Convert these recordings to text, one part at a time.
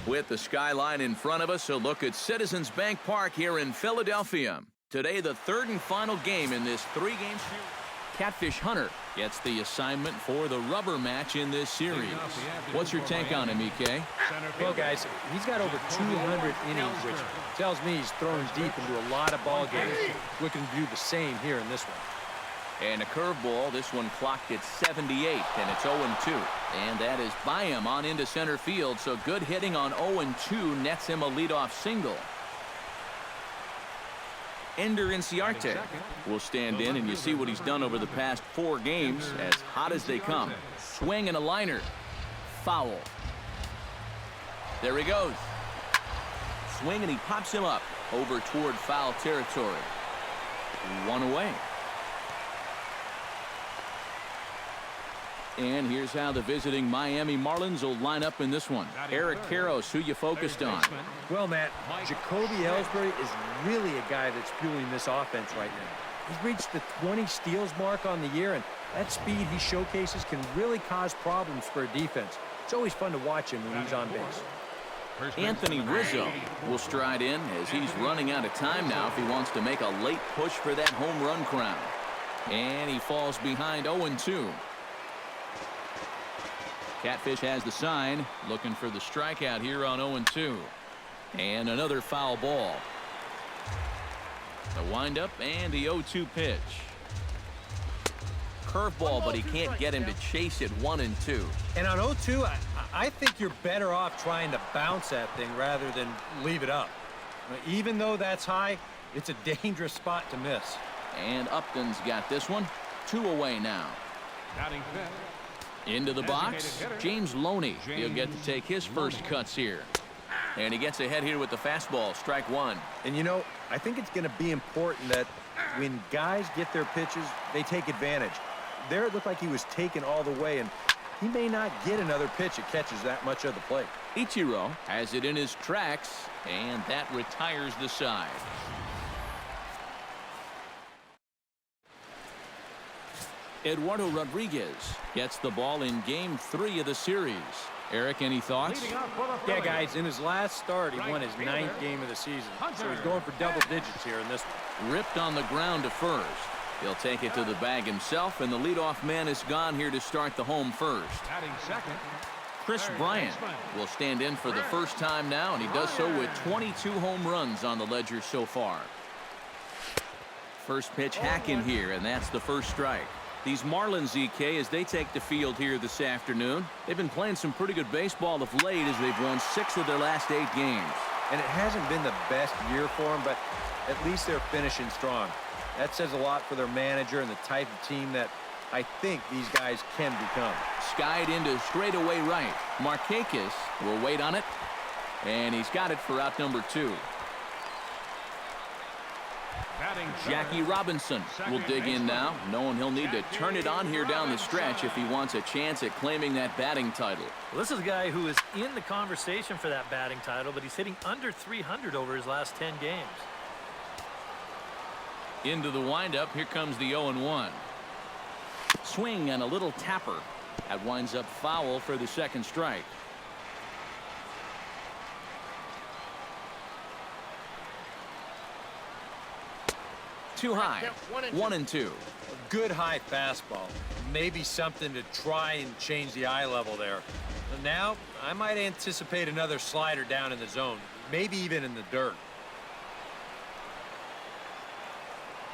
With the skyline in front of us, a look at Citizens Bank Park here in Philadelphia. Today, the third and final game in this three-game series. Catfish Hunter gets the assignment for the rubber match in this series. What's your take on him, EK? Well, guys, he's got over 200 innings, which tells me he's thrown deep into a lot of ball games. Looking to do the same here in this one. And a curveball, this one clocked at 78, and it's 0-2. And that is by him on into center field, so good hitting on 0-2 nets him a leadoff single. Ender Inciarte will stand in, and you see what he's done over the past 4 games, as hot as they come. Swing and a liner. Foul. There he goes. Swing, and he pops him up over toward foul territory. 1 away. And here's how the visiting Miami Marlins will line up in this one. Eric Karros, who you focused on. Well, Matt, Jacoby Ellsbury is really a guy that's fueling this offense right now. He's reached the 20 steals mark on the year, and that speed he showcases can really cause problems for a defense. It's always fun to watch him when he's on base. Anthony Rizzo will stride in as he's running out of time now if he wants to make a late push for that home run crown. And he falls behind 0-2. Catfish has the sign, looking for the strikeout here on 0-2. And another foul ball. The windup and the 0-2 pitch. Curveball, but he can't get him to chase it 1-2. And on 0-2, I think you're better off trying to bounce that thing rather than leave it up. Even though that's high, it's a dangerous spot to miss. And Upton's got this one. 2 away now. Into the box, James Loney. He'll get to take his first cuts here. And he gets ahead here with the fastball, strike 1. And you know, I think it's going to be important that when guys get their pitches, they take advantage. There it looked like he was taken all the way, and he may not get another pitch that catches that much of the plate. Ichiro has it in his tracks, and that retires the side. Eduardo Rodriguez gets the ball in game 3 of the series. Eric, any thoughts? Yeah, guys, in his last start, he won his 9th game of the season. So he's going for double digits here in this one. Ripped on the ground to first. He'll take it to the bag himself, and the leadoff man is gone here to start the home first. Chris Bryant will stand in for the first time now, and he does so with 22 home runs on the ledger so far. First pitch hack in here, and that's the first strike. These Marlins, EK, as they take the field here this afternoon, they've been playing some pretty good baseball of late as they've won 6 of their last 8 games. And it hasn't been the best year for them, but at least they're finishing strong. That says a lot for their manager and the type of team that I think these guys can become. Skied into straightaway right. Markakis will wait on it, and he's got it for out number 2. Jackie Robinson will dig in now, knowing he'll need to turn it on here down the stretch if he wants a chance at claiming that batting title. Well, this is a guy who is in the conversation for that batting title, but he's hitting under 300 over his last 10 games. Into the windup, here comes the 0-1. Swing and a little tapper. That winds up foul for the second strike. Too high. 1-2. A good high fastball. Maybe something to try and change the eye level there. But now, I might anticipate another slider down in the zone. Maybe even in the dirt.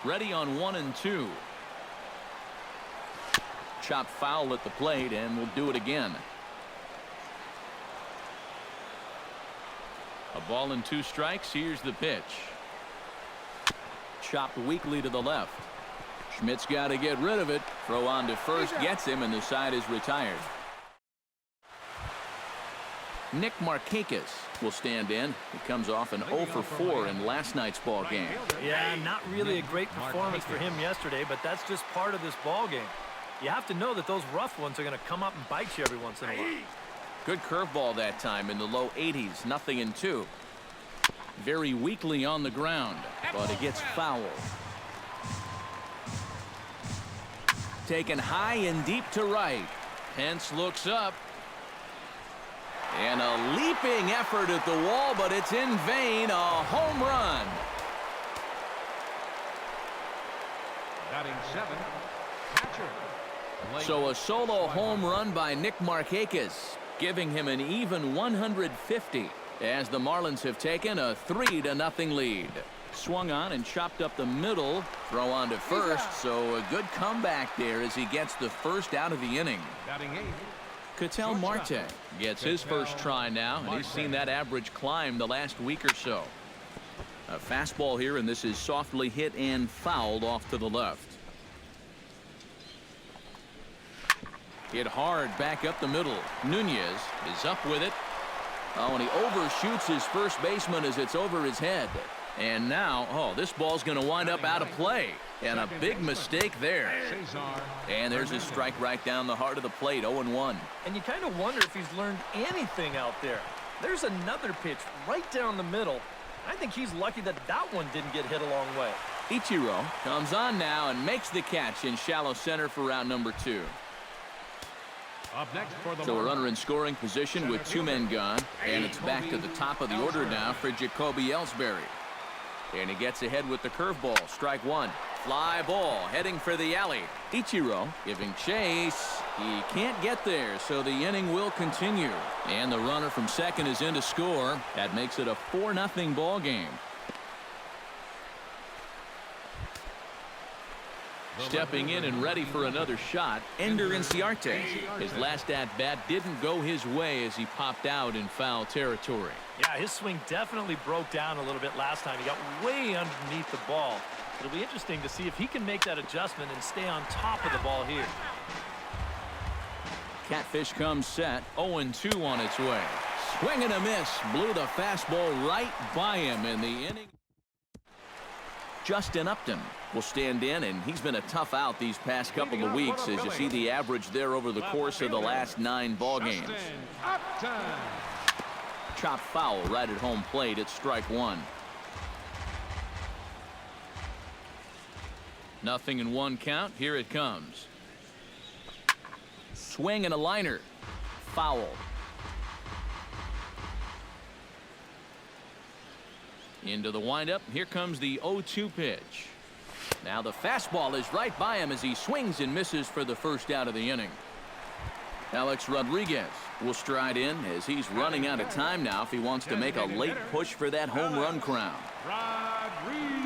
Ready on 1-2. Chop foul at the plate, and we'll do it again. A ball and 2 strikes. Here's the pitch. Chopped weakly to the left. Schmidt's got to get rid of it. Throw on to first gets him, and the side is retired. Nick Markakis will stand in. He comes off an 0-for-4 in last night's ball game. Yeah, not really a great performance for him yesterday, but that's just part of this ball game. You have to know that those rough ones are going to come up and bite you every once in a while. Good curveball that time in the low 80s. 0-2. Very weakly on the ground, but it gets foul. Taken high and deep to right. Pence looks up. And a leaping effort at the wall, but it's in vain. A home run. Batting 7th, catcher. So a solo home run by Nick Markakis, giving him an even 150 as the Marlins have taken a 3-0 lead. Swung on and chopped up the middle. Throw on to first, so a good comeback there as he gets the first out of the inning. Batting 8th. Ketel Marte gets his first try now, and he's seen that average climb the last week or so. A fastball here, and this is softly hit and fouled off to the left. Hit hard back up the middle. Nunez is up with it. Oh, and he overshoots his first baseman as it's over his head. And now, oh, this ball's going to wind up out of play. And a big mistake there. And there's a strike right down the heart of the plate, 0-1. And you kind of wonder if he's learned anything out there. There's another pitch right down the middle. I think he's lucky that that one didn't get hit a long way. Ichiro comes on now and makes the catch in shallow center for round number 2. Up next for the So a runner in scoring position with 2 men gone. And it's back to the top of the order now for Jacoby Ellsbury. And he gets ahead with the curveball. Strike 1. Fly ball heading for the alley. Ichiro giving chase. He can't get there, so the inning will continue. And the runner from second is in to score. That makes it a 4-0 ball game. Stepping in and ready for another shot, Ender Inciarte. His last at-bat didn't go his way as he popped out in foul territory. Yeah, his swing definitely broke down a little bit last time. He got way underneath the ball. It'll be interesting to see if he can make that adjustment and stay on top of the ball here. Catfish comes set, 0-2 on its way. Swing and a miss. Blew the fastball right by him in the inning. Justin Upton will stand in, and he's been a tough out these past couple of weeks as you see the average there over the course of the last 9 ball games. Chop foul right at home plate. It's strike 1. 0-1 count. Here it comes. Swing and a liner. Foul. Into the windup. Here comes the 0-2 pitch. Now the fastball is right by him as he swings and misses for the first out of the inning. Alex Rodriguez will stride in as he's running out of time now if he wants to make a late push for that home run crown. Rodriguez.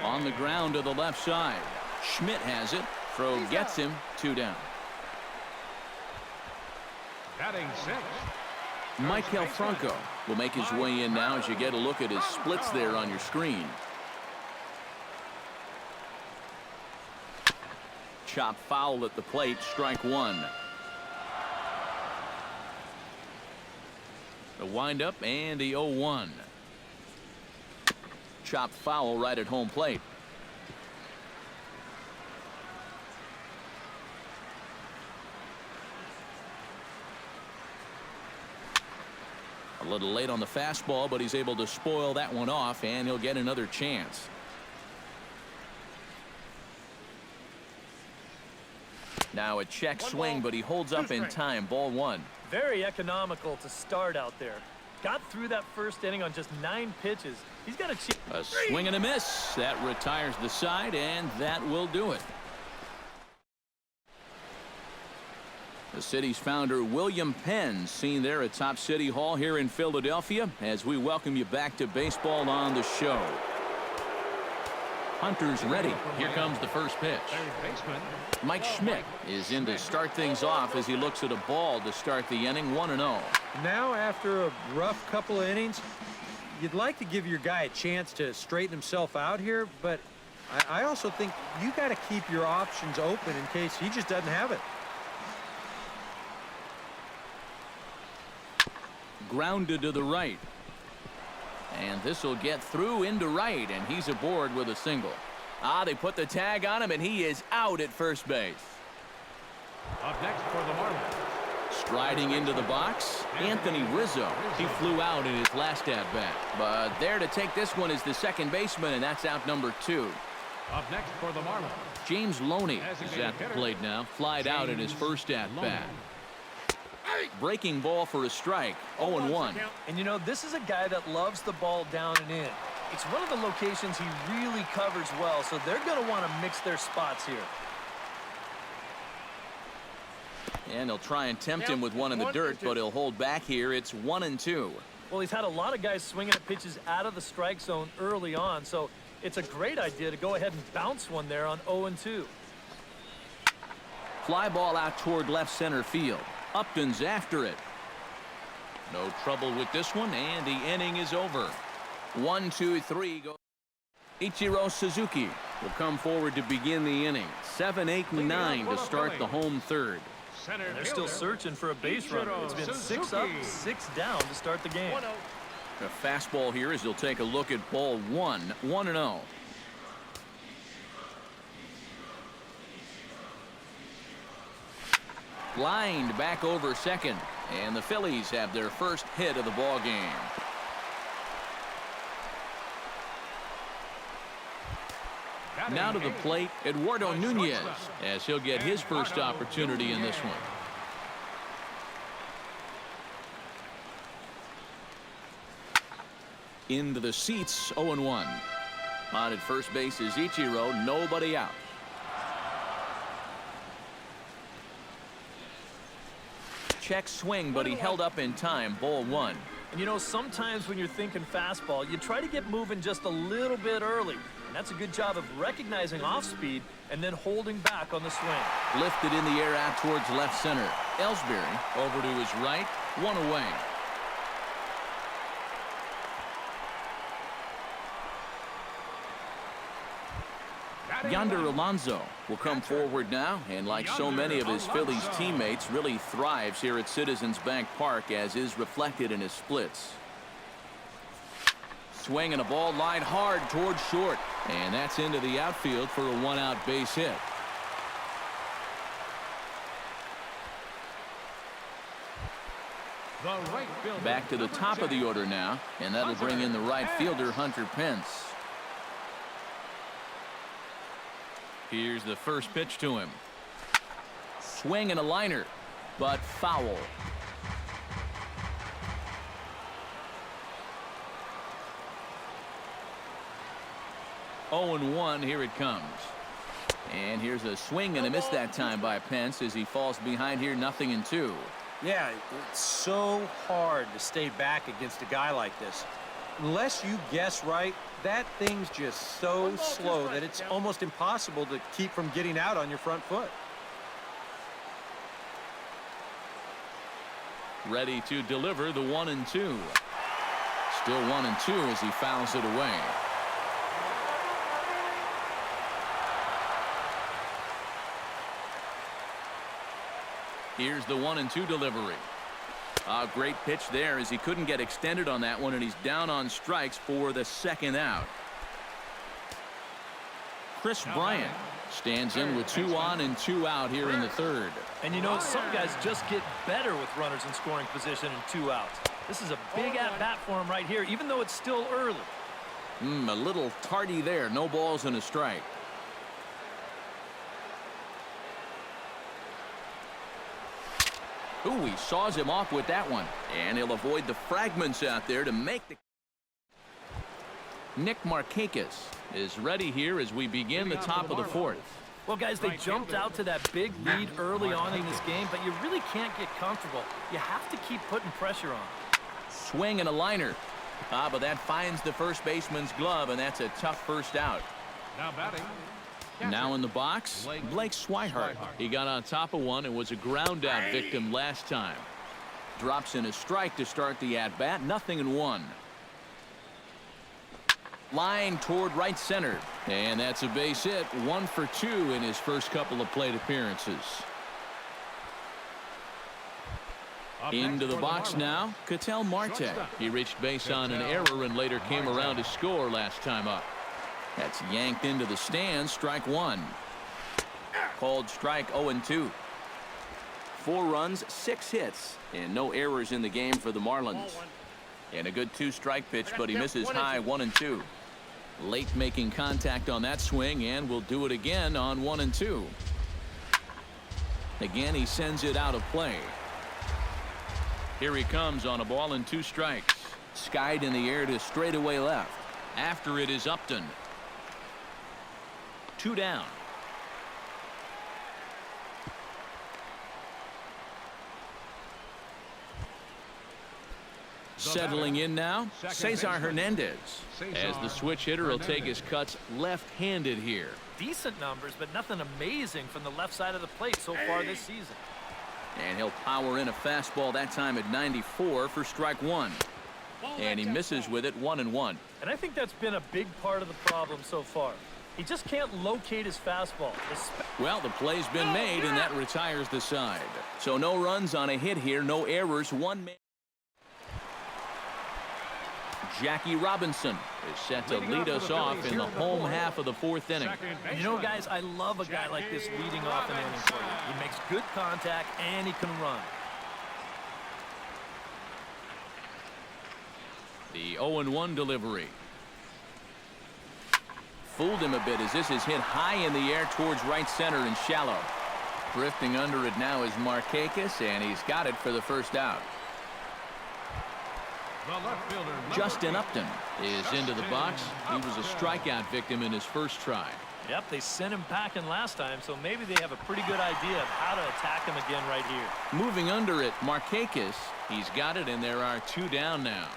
On the ground to the left side. Schmidt has it. Throw gets him. 2 down. Batting 6th. Michael Franco will make his way in now as you get a look at his splits there on your screen. Chop foul at the plate. Strike 1. The windup and the 0-1. Chop foul right at home plate. A little late on the fastball, but he's able to spoil that one off, and he'll get another chance. Now a check swing, but he holds up in time. Ball 1. Very economical to start out there. Got through that first inning on just 9 pitches. He's got a swing and a miss. That retires the side, and that will do it. The city's founder, William Penn, seen there at Top City Hall here in Philadelphia as we welcome you back to Baseball on the Show. Hunter's ready. Here comes the first pitch. Mike Schmidt is in to start things off as he looks at a ball to start the inning. 1-0. Now, after a rough couple of innings, you'd like to give your guy a chance to straighten himself out here, but I also think you got to keep your options open in case he just doesn't have it. Grounded to the right. And this will get through into right, and he's aboard with a single. They put the tag on him, and he is out at first base. Up next for the Marlins. Striding into the box, Anthony Rizzo. He flew out in his last at-bat. But there to take this one is the second baseman, and that's out number 2. Up next for the Marlins. James Loney is at the plate now. Flied out in his first at-bat. Breaking ball for a strike. 0-1. And you know, this is a guy that loves the ball down and in. It's one of the locations he really covers well, so they're going to want to mix their spots here. And they'll try and tempt him with one in the dirt, but he'll hold back here. It's 1-2. Well, he's had a lot of guys swinging at pitches out of the strike zone early on, so it's a great idea to go ahead and bounce one there on 0-2. Fly ball out toward left center field. Upton's after it. No trouble with this one, and the inning is over. 1-2-3. Go. Ichiro Suzuki will come forward to begin the inning. 7, 8, and 9 to start the home third. And they're still searching for a base runner. It's been 6 up, 6 down to start the game. A fastball here as he'll take a look at ball 1. 1-0. Lined back over second, and the Phillies have their first hit of the ball game. Now to the plate, Eduardo Nunez, as he'll get his first opportunity in this one. Into the seats, 0-1. On at first base is Ichiro, nobody out. Check swing, but he held up in time. Ball 1. And you know, sometimes when you're thinking fastball, you try to get moving just a little bit early. And that's a good job of recognizing off speed and then holding back on the swing. Lifted in the air out towards left center. Ellsbury over to his right. 1 away. Yonder Alonso will come forward now, and like so many of his Phillies teammates, really thrives here at Citizens Bank Park, as is reflected in his splits. Swing and a ball lined hard towards short, and that's into the outfield for a 1-out base hit. Back to the top of the order now, and that'll bring in the right fielder, Hunter Pence. Here's the first pitch to him. Swing and a liner, but foul. Oh and 1, here it comes. And here's a swing and a miss that time by Pence as he falls behind here, 0-2. Yeah, it's so hard to stay back against a guy like this. Unless you guess right, that thing's just so slow that it's almost impossible to keep from getting out on your front foot. Ready to deliver the 1-2. Still 1-2 as he fouls it away. Here's the 1-2 delivery. A great pitch there as he couldn't get extended on that one, and he's down on strikes for the second out. Chris Bryant stands in with 2 on and 2 out here in the third. And you know, some guys just get better with runners in scoring position and 2 outs. This is a big at-bat for him right here, even though it's still early. A little tardy there. No balls and a strike. Ooh, he saws him off with that one, and he'll avoid the fragments out there to make the... Nick Markakis is ready here as we begin the top of the fourth. Well, guys, they jumped out to that big lead early on in this game, but you really can't get comfortable. You have to keep putting pressure on. Swing and a liner. But that finds the first baseman's glove, and that's a tough first out. Now batting. Now in the box, Blake Swihart. He got on top of one and was a ground out victim last time. Drops in a strike to start the at-bat. 0-1. Line toward right center, and that's a base hit. 1 for 2 in his first couple of plate appearances. Into the box now, Ketel Marte. He reached base on an error and later came around to score last time up. That's yanked into the stands. Strike 1. Called strike 0-2. 4 runs, 6 hits, and no errors in the game for the Marlins. And a good 2-strike pitch, but he misses high. 1-2. Late making contact on that swing, and will do it again on 1-2. Again, he sends it out of play. Here he comes on a ball and 2 strikes. Skied in the air to straightaway left. After it is Upton. 2 down. Settling in now, Cesar Hernandez. As the switch hitter will take his cuts left-handed here. Decent numbers, but nothing amazing from the left side of the plate so far this season. And he'll power in a fastball that time at 94 for strike 1. And he misses with it 1-1. And I think that's been a big part of the problem so far. He just can't locate his fastball. Well, the play's been made, and that retires the side. So no runs on a hit here, no errors, 1 man. Jackie Robinson is set to lead us off in the home half of the 4th inning. You know, guys, I love a guy like this leading off an inning for you. He makes good contact, and he can run. The 0-1 delivery. Fooled him a bit as this is hit high in the air towards right center and shallow. Drifting under it now is Markakis, and he's got it for the first out. Justin Upton is into the box. He was a strikeout victim in his first try. Yep, they sent him packing last time, so maybe they have a pretty good idea of how to attack him again right here. Moving under it, Markakis. He's got it, and there are 2 down now.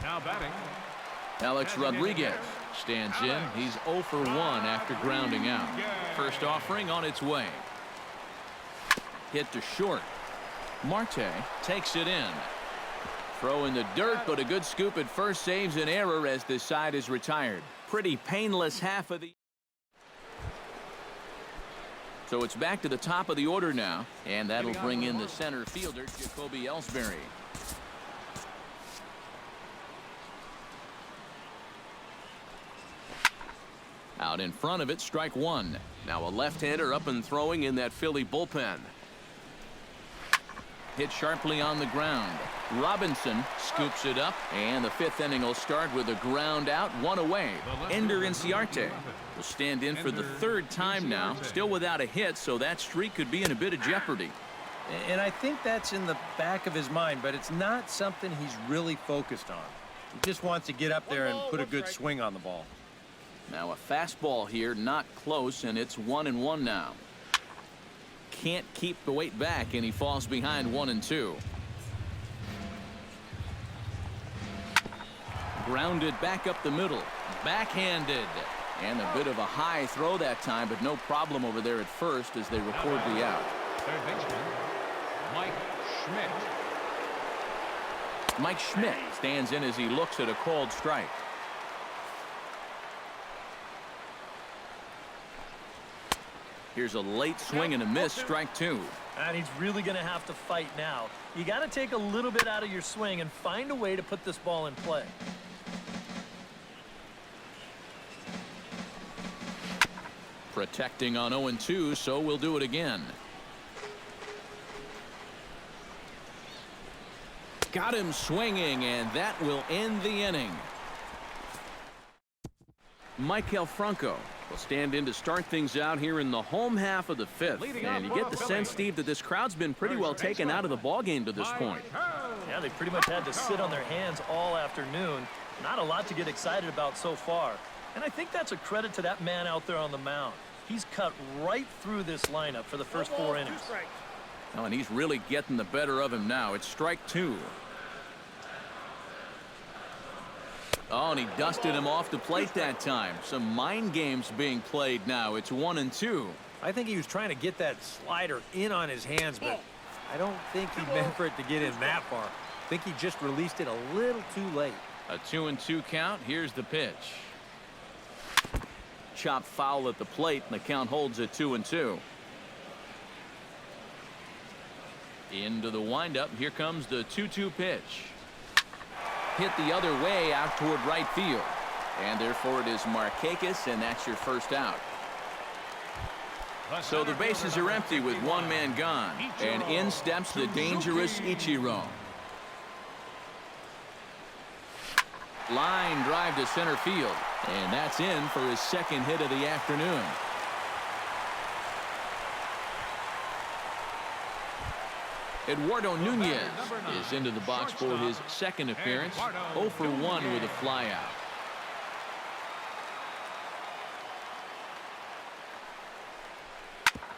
Now batting, Alex Rodriguez stands in. He's 0 for 1 after grounding out. First offering on its way. Hit to short. Marte takes it in. Throw in the dirt, but a good scoop at first saves an error as this side is retired. Pretty painless half of the. So it's back to the top of the order now, and that'll bring in the center fielder, Jacoby Ellsbury. Out in front of it, strike 1. Now a left-hander up and throwing in that Philly bullpen. Hit sharply on the ground. Robinson scoops it up, and the 5th inning will start with a ground out, 1 away. Ender Inciarte will stand in for the 3rd time now, still without a hit, so that streak could be in a bit of jeopardy. And I think that's in the back of his mind, but it's not something he's really focused on. He just wants to get up there and put a good swing on the ball. Now a fastball here, not close, and it's 1-1 now. Can't keep the weight back, and he falls behind 1-2. Grounded back up the middle. Backhanded. And a bit of a high throw that time, but no problem over there at first as they record the out. third baseman, Mike Schmidt. Mike Schmidt stands in as he looks at a called strike. Here's a late swing and a miss, strike 2. And he's really going to have to fight now. You got to take a little bit out of your swing and find a way to put this ball in play. Protecting on 0-2, so we'll do it again. Got him swinging, and that will end the inning. Maikel Franco will stand in to start things out here in the home half of the 5th. And you get the sense, Steve, that this crowd's been pretty well taken out of the ballgame to this point. Yeah, they pretty much had to sit on their hands all afternoon. Not a lot to get excited about so far. And I think that's a credit to that man out there on the mound. He's cut right through this lineup for the first 4 innings. Oh, and he's really getting the better of him now. It's strike 2. Oh, and he dusted him off the plate that time. Some mind games being played now. It's 1-2. I think he was trying to get that slider in on his hands, but I don't think he meant for it to get in that far. I think he just released it a little too late. A 2-2 count. Here's the pitch. Chopped foul at the plate, and the count holds at 2-2. Into the windup. Here comes the 2-2 pitch. Hit the other way out toward right field. And therefore it is Markakis, and that's your first out. So the bases are empty with one man gone. And in steps the dangerous Ichiro. Line drive to center field. And that's in for his second hit of the afternoon. Eduardo Nunez is into the box for his second appearance. 0 for 1 with a flyout.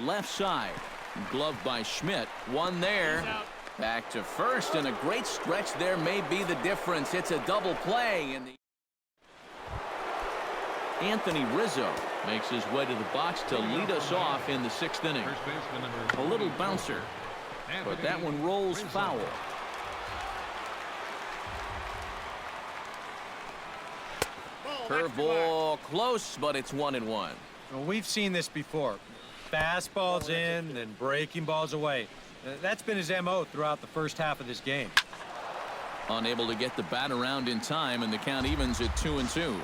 Left side. Gloved by Schmidt. One there. Back to first, and a great stretch there may be the difference. It's a double play. And Anthony Rizzo makes his way to the box to lead us off in the 6th inning. A little bouncer, but that one rolls foul. Curveball close, but it's 1-1. Well, we've seen this before. Fastballs in and breaking balls away. That's been his MO throughout the first half of this game. Unable to get the bat around in time, and the count evens at 2-2.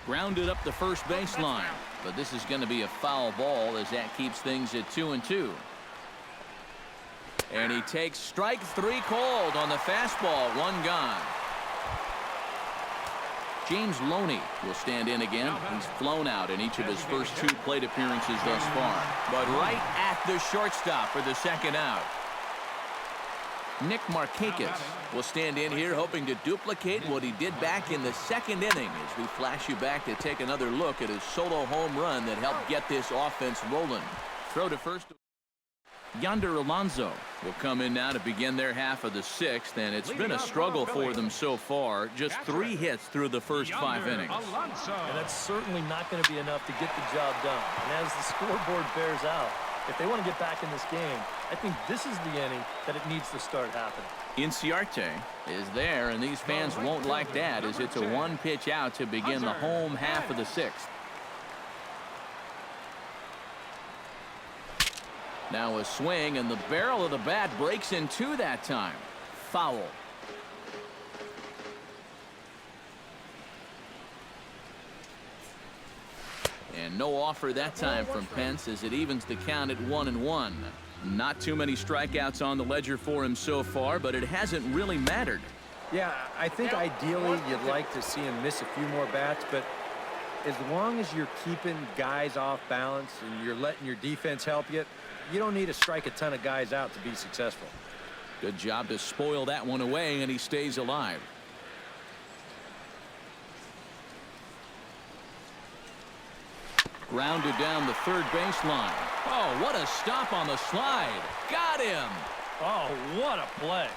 Grounded up the first baseline, but this is going to be a foul ball as that keeps things at 2-2. And he takes strike 3 called on the fastball. 1 gone. James Loney will stand in again. He's flown out in each of his first 2 plate appearances thus far, but right at the shortstop for the second out. Nick Markakis will stand in here, hoping to duplicate what he did back in the 2nd inning, as we flash you back to take another look at his solo home run that helped get this offense rolling. Throw to first. Yonder Alonso will come in now to begin their half of the 6th, and it's been a struggle for them so far. Just 3 hits through the first 5 innings. And that's certainly not going to be enough to get the job done. And as the scoreboard bears out, if they want to get back in this game, I think this is the inning that it needs to start happening. Inciarte is there, and these fans won't like that, as it's a 1-pitch out to begin the home half of the 6th. Now a swing, and the barrel of the bat breaks in 2 that time. Foul. And no offer that time from Pence, as it evens the count at 1-1. Not too many strikeouts on the ledger for him so far, but it hasn't really mattered. Yeah, I think ideally you'd like to see him miss a few more bats, but as long as you're keeping guys off balance and you're letting your defense help you, you don't need to strike a ton of guys out to be successful. Good job to spoil that one away, and he stays alive. Grounded down the third baseline. Oh, what a stop on the slide. Got him. Oh, what a play.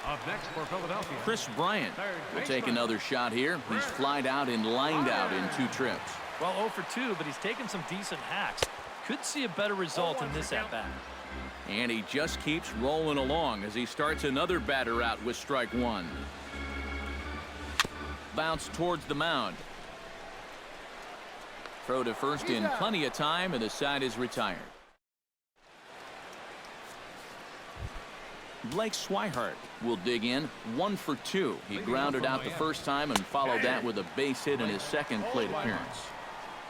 Up next for Philadelphia, Chris Bryant will take another shot here. He's flied out and lined out in 2 trips. Well, 0 for 2, but he's taken some decent hacks. Could see a better result in this at-bat. And he just keeps rolling along as he starts another batter out with strike 1. Bounce towards the mound. Throw to first in plenty of time, and the side is retired. Blake Swihart will dig in. 1 for 2. He grounded out the first time and followed that with a base hit in his second plate appearance.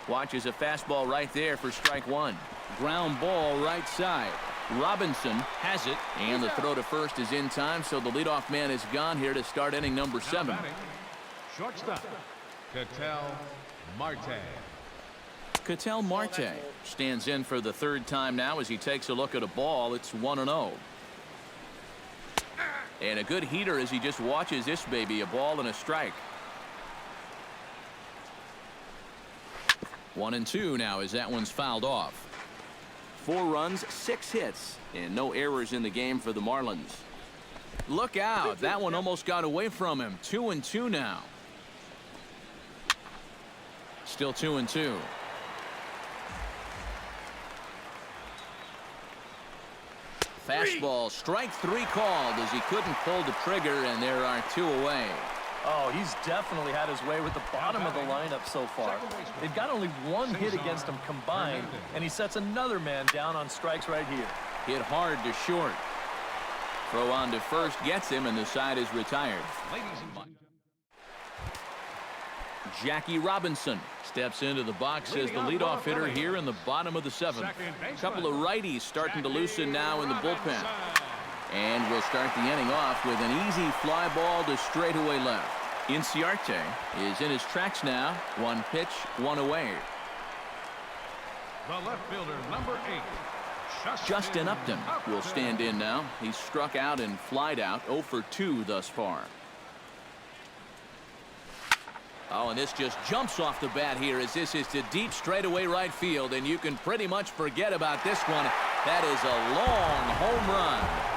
Watches a fastball right there for strike 1. Ground ball right side. Robinson has it, and the throw to first is in time, so the leadoff man is gone here to start inning number 7. shortstop, Ketel Marte. Ketel Marte stands in for the 3rd time now as he takes a look at a ball. It's 1-0. And a good heater as he just watches this baby, a ball and a strike. 1-2 now as that one's fouled off. 4 runs, 6 hits, and no errors in the game for the Marlins. Look out, that one almost got away from him. 2-2 now. Still 2-2. Fastball, strike 3 called as he couldn't pull the trigger, and there are 2 away. Oh, he's definitely had his way with the bottom of the lineup so far. They've got only 1 hit against him combined, and he sets another man down on strikes right here. Hit hard to short. Throw on to first gets him, and the side is retired. Jackie Robinson steps into the box as the leadoff hitter here in the bottom of the 7th. A couple of righties starting to loosen now in the bullpen. And we'll start the inning off with an easy fly ball to straightaway left. Inciarte is in his tracks now. 1 pitch, 1 away. The left fielder, number 8, Justin Upton will stand in now. He's struck out and flied out 0 for 2 thus far. Oh, and this just jumps off the bat here as this is to deep straightaway right field, and you can pretty much forget about this one. That is a long home run.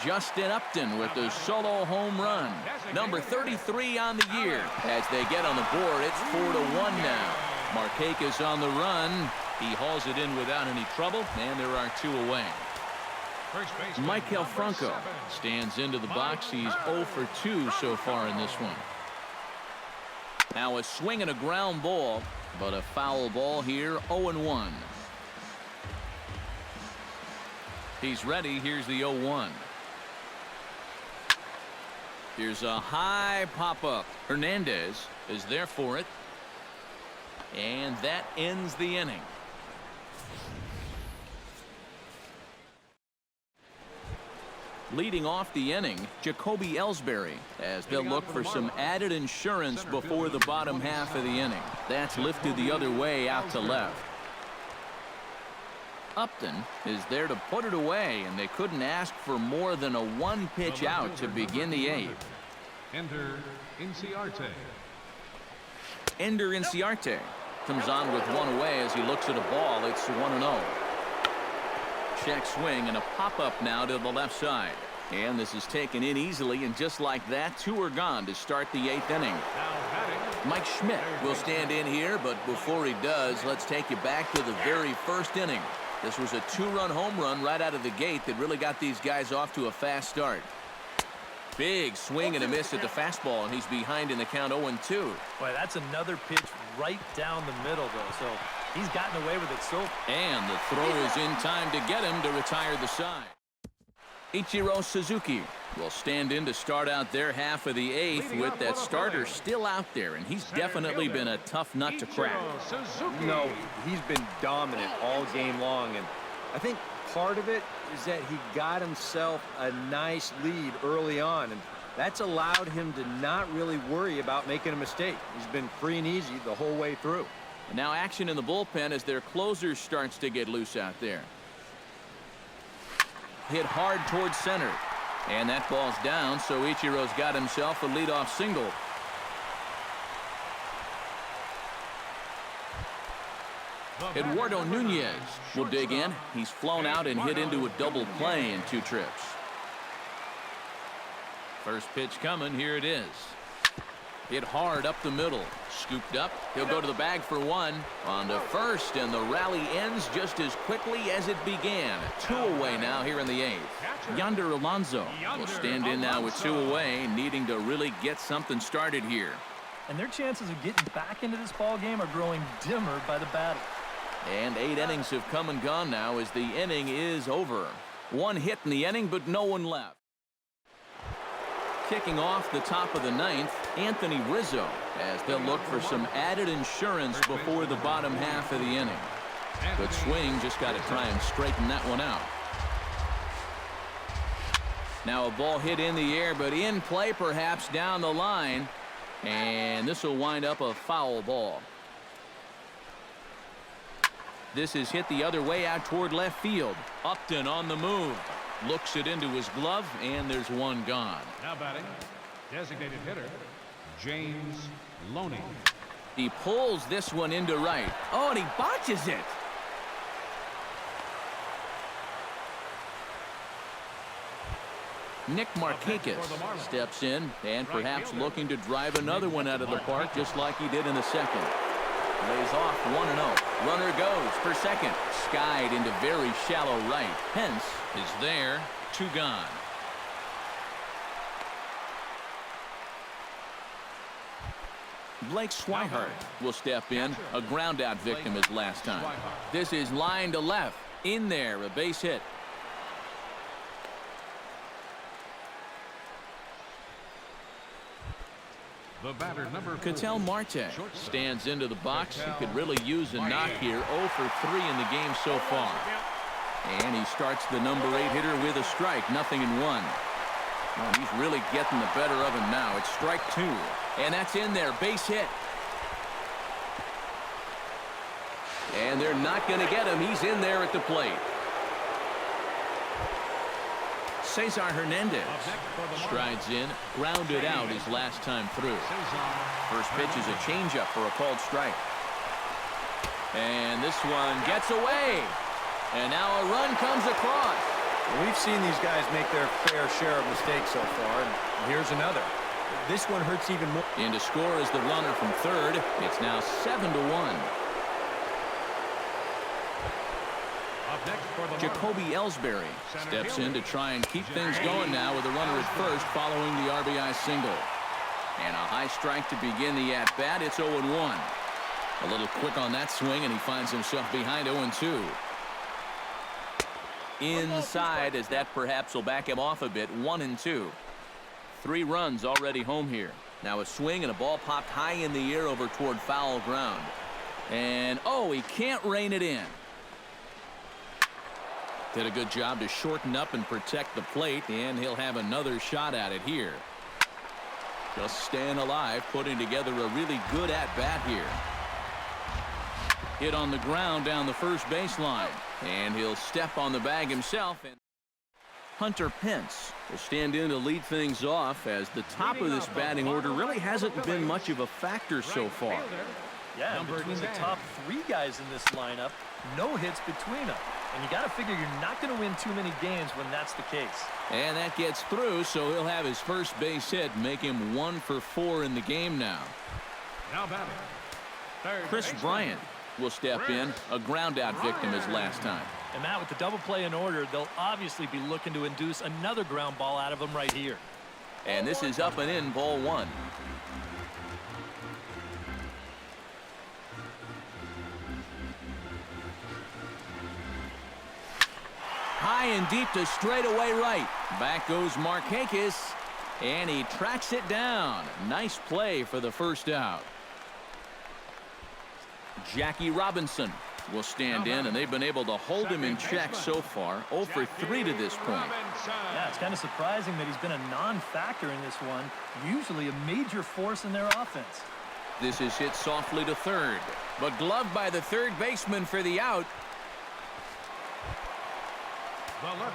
Justin Upton with the solo home run. Number 33 on the year. As they get on the board, it's 4-1 now. Markakis on the run. He hauls it in without any trouble, and there are 2 away. Michael Franco stands into the box. He's 0 for 2 so far in this one. Now a swing and a ground ball, but a foul ball here, 0-1. He's ready. Here's the 0-1. Here's a high pop-up. Hernandez is there for it. And that ends the inning. Leading off the inning, Jacoby Ellsbury, as they'll look for some added insurance before the bottom half of the inning. That's lifted the other way out to left. Upton is there to put it away, and they couldn't ask for more than a 1-pitch out to begin the 8th. Ender Inciarte. Ender Inciarte comes on with 1 away as he looks at a ball. It's 1-0. Check swing and a pop-up now to the left side. And this is taken in easily, and just like that, 2 are gone to start the 8th inning. Mike Schmidt will stand in here, but before he does, let's take you back to the very first inning. This was a 2-run home run right out of the gate that really got these guys off to a fast start. Big swing and a miss at the fastball, and he's behind in the count 0-2. Boy, that's another pitch right down the middle, though. So he's gotten away with it so. And the throw is in time to get him to retire the side. Ichiro Suzuki will stand in to start out their half of the 8th with that starter still out there, and he's definitely been a tough nut to crack. No, he's been dominant all game long, and I think part of it is that he got himself a nice lead early on, and that's allowed him to not really worry about making a mistake. He's been free and easy the whole way through. And now action in the bullpen as their closer starts to get loose out there. Hit hard towards center, and that ball's down, so Ichiro's got himself a leadoff single. Eduardo Nunez will dig in. He's flown out and hit into a double play in 2 trips. First pitch coming. Here it is. Hit hard up the middle. Scooped up. He'll go to the bag for 1. On to first, and the rally ends just as quickly as it began. 2 away now here in the 8th. Yonder Alonso will stand in now with 2 away, needing to really get something started here. And their chances of getting back into this ball game are growing dimmer by the batter. And 8 innings have come and gone now as the inning is over. 1 hit in the inning, but no one left. Kicking off the top of the 9th, Anthony Rizzo, as they'll look for some added insurance before the bottom half of the inning. Good swing, just got to try and straighten that one out. Now a ball hit in the air, but in play perhaps down the line. And this will wind up a foul ball. This is hit the other way out toward left field. Upton on the move. Looks it into his glove, and there's 1 gone. Now batting, designated hitter, James Loney. He pulls this one into right. Oh, and he botches it. Nick Markakis steps in and perhaps looking to drive another one out of the park just like he did in the second. Lays off 1-0. Runner goes for second. Skied into very shallow right. Hence is there. 2 gone. Blake Swihart will step in. A ground out victim as last time. This is line to left. In there, a base hit. The batter, number 4. Ketel Marte stands into the box. He could really use a knock here. 0 for 3 in the game so far. And he starts the number 8 hitter with a strike. 0-1. Well, he's really getting the better of him now. It's strike 2. And that's in there. Base hit. And they're not going to get him. He's in there at the plate. Cesar Hernandez strides in, grounded out his last time through. First pitch is a changeup for a called strike. And this one gets away. And now a run comes across. We've seen these guys make their fair share of mistakes so far, and here's another. This one hurts even more. And to score is the runner from third. It's now 7-1. Jacoby Ellsbury steps in to try and keep things going now with a runner at first following the RBI single. And a high strike to begin the at-bat. It's 0-1. A little quick on that swing, and he finds himself behind 0-2. Inside, as that perhaps will back him off a bit. 1-2. 3 runs already home here. Now a swing and a ball popped high in the air over toward foul ground. And, oh, he can't rein it in. Did a good job to shorten up and protect the plate, and he'll have another shot at it here. Just staying alive, putting together a really good at-bat here. Hit on the ground down the first baseline, and he'll step on the bag himself. And Hunter Pence will stand in to lead things off, as the top of this batting order really hasn't been much of a factor so far. Yeah, between the top 3 guys in this lineup, no hits between them. And you got to figure you're not going to win too many games when that's the case. And that gets through, so he'll have his first base hit, make him 1 for 4 in the game now. Now batting, Chris Bryant will step in, a ground-out victim as last time. And Matt, with the double play in order, they'll obviously be looking to induce another ground ball out of him right here. And this is up and in, ball 1. High and deep to straightaway right. Back goes Markakis, and he tracks it down. Nice play for the first out. Jackie Robinson will stand in, and they've been able to hold him in check so far. 0 for 3 to this point. Yeah, it's kind of surprising that he's been a non-factor in this one. Usually a major force in their offense. This is hit softly to third, but gloved by the third baseman for the out.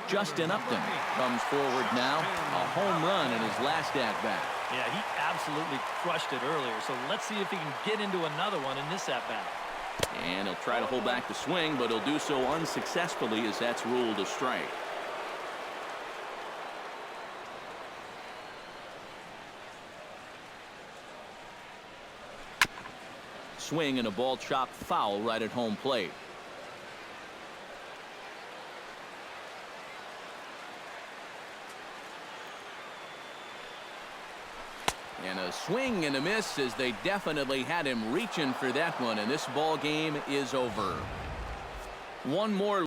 Justin Upton comes forward now. A home run in his last at-bat. Yeah, he absolutely crushed it earlier, so let's see if he can get into another one in this at-bat. And he'll try to hold back the swing, but he'll do so unsuccessfully, as that's ruled a strike. Swing and a ball chopped foul right at home plate. And a swing and a miss, as they definitely had him reaching for that one, and this ball game is over. One more